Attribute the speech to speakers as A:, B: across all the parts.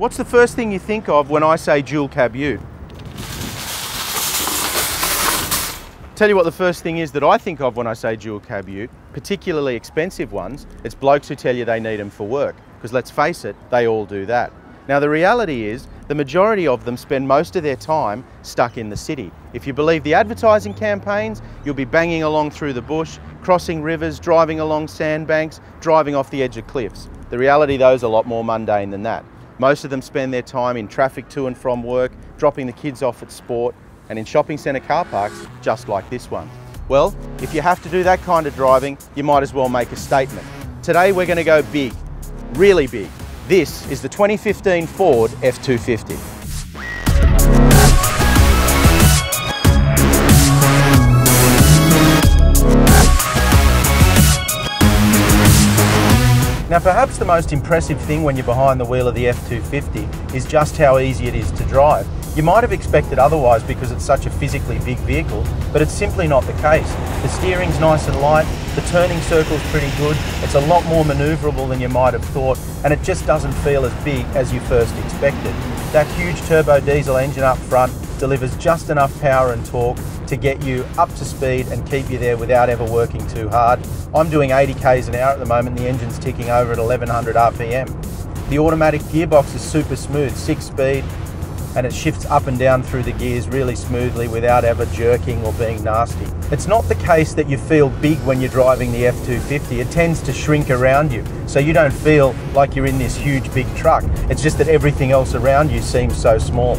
A: What's the first thing you think of when I say dual cab ute? Tell you what the first thing is that I think of when I say dual cab ute, particularly expensive ones, it's blokes who tell you they need them for work. Because let's face it, they all do that. Now the reality is, the majority of them spend most of their time stuck in the city. If you believe the advertising campaigns, you'll be banging along through the bush, crossing rivers, driving along sandbanks, driving off the edge of cliffs. The reality though is a lot more mundane than that. Most of them spend their time in traffic to and from work, dropping the kids off at sport, and in shopping centre car parks, just like this one. Well, if you have to do that kind of driving, you might as well make a statement. Today we're going to go big, really big. This is the 2015 Ford F250. Now perhaps the most impressive thing when you're behind the wheel of the F250 is just how easy it is to drive. You might have expected otherwise because it's such a physically big vehicle, but it's simply not the case. The steering's nice and light, the turning circle's pretty good, it's a lot more manoeuvrable than you might have thought, and it just doesn't feel as big as you first expected. That huge turbo diesel engine up front delivers just enough power and torque to get you up to speed and keep you there without ever working too hard. I'm doing 80 k's an hour at the moment, the engine's ticking over at 1100 RPM. The automatic gearbox is super smooth, 6-speed, and it shifts up and down through the gears really smoothly without ever jerking or being nasty. It's not the case that you feel big when you're driving the F250, it tends to shrink around you, so you don't feel like you're in this huge big truck. It's just that everything else around you seems so small.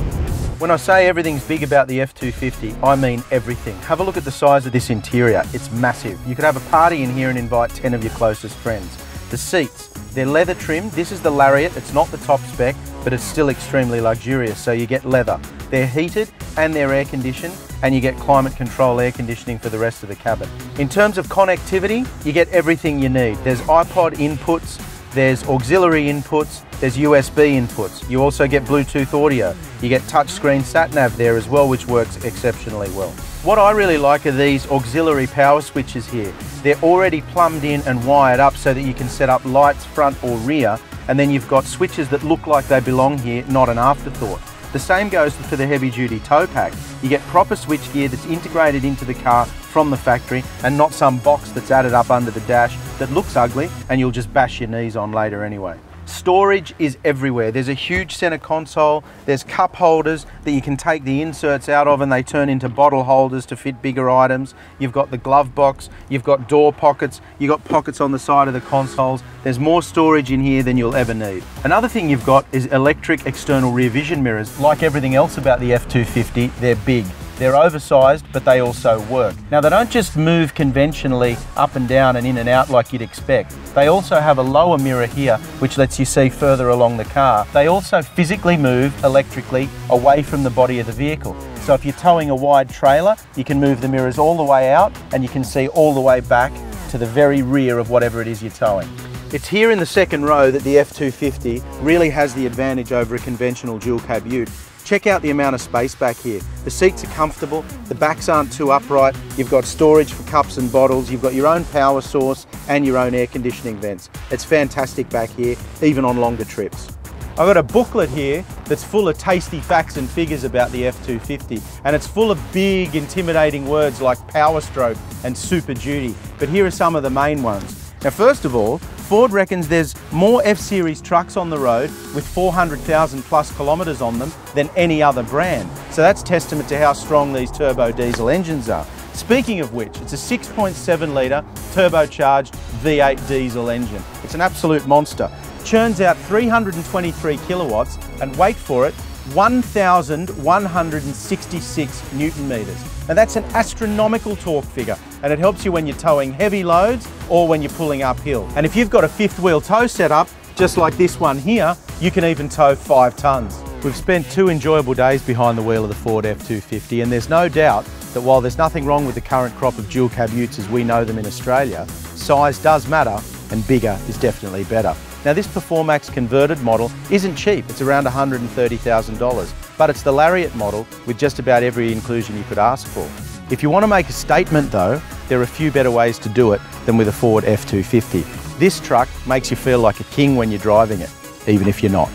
A: When I say everything's big about the F250, I mean everything. Have a look at the size of this interior, it's massive. You could have a party in here and invite 10 of your closest friends. The seats, they're leather trimmed. This is the Lariat, it's not the top spec, but it's still extremely luxurious, so you get leather. They're heated and they're air conditioned, and you get climate control air conditioning for the rest of the cabin. In terms of connectivity, you get everything you need. There's iPod inputs, there's auxiliary inputs, there's USB inputs. You also get Bluetooth audio. You get touchscreen sat-nav there as well, which works exceptionally well. What I really like are these auxiliary power switches here. They're already plumbed in and wired up so that you can set up lights front or rear, and then you've got switches that look like they belong here, not an afterthought. The same goes for the heavy-duty tow pack. You get proper switchgear that's integrated into the car from the factory and not some box that's added up under the dash that looks ugly and you'll just bash your knees on later anyway. Storage is everywhere. There's a huge center console, there's cup holders that you can take the inserts out of and they turn into bottle holders to fit bigger items. You've got the glove box, you've got door pockets, you've got pockets on the side of the consoles. There's more storage in here than you'll ever need. Another thing you've got is electric external rear vision mirrors. Like everything else about the F250, they're big. They're oversized, but they also work. Now, they don't just move conventionally up and down and in and out like you'd expect. They also have a lower mirror here, which lets you see further along the car. They also physically move electrically away from the body of the vehicle. So if you're towing a wide trailer, you can move the mirrors all the way out and you can see all the way back to the very rear of whatever it is you're towing. It's here in the second row that the F250 really has the advantage over a conventional dual cab ute. Check out the amount of space back here. The seats are comfortable, the backs aren't too upright, you've got storage for cups and bottles, you've got your own power source and your own air conditioning vents. It's fantastic back here, even on longer trips. I've got a booklet here that's full of tasty facts and figures about the F250, and it's full of big, intimidating words like power stroke and super duty, but here are some of the main ones. Now, first of all, Ford reckons there's more F-Series trucks on the road with 400,000 plus kilometres on them than any other brand. So that's testament to how strong these turbo diesel engines are. Speaking of which, it's a 6.7 litre turbocharged V8 diesel engine. It's an absolute monster. Churns out 323 kilowatts and, wait for it, 1,166 Newton meters. Now that's an astronomical torque figure, and it helps you when you're towing heavy loads or when you're pulling uphill. And if you've got a fifth wheel tow setup, just like this one here, you can even tow 5 tons. We've spent 2 enjoyable days behind the wheel of the Ford F250, and there's no doubt that while there's nothing wrong with the current crop of dual cab utes as we know them in Australia, size does matter and bigger is definitely better. Now, this Performax converted model isn't cheap, it's around $130,000, but it's the Lariat model with just about every inclusion you could ask for. If you want to make a statement though, there are a few better ways to do it than with a Ford F250. This truck makes you feel like a king when you're driving it, even if you're not.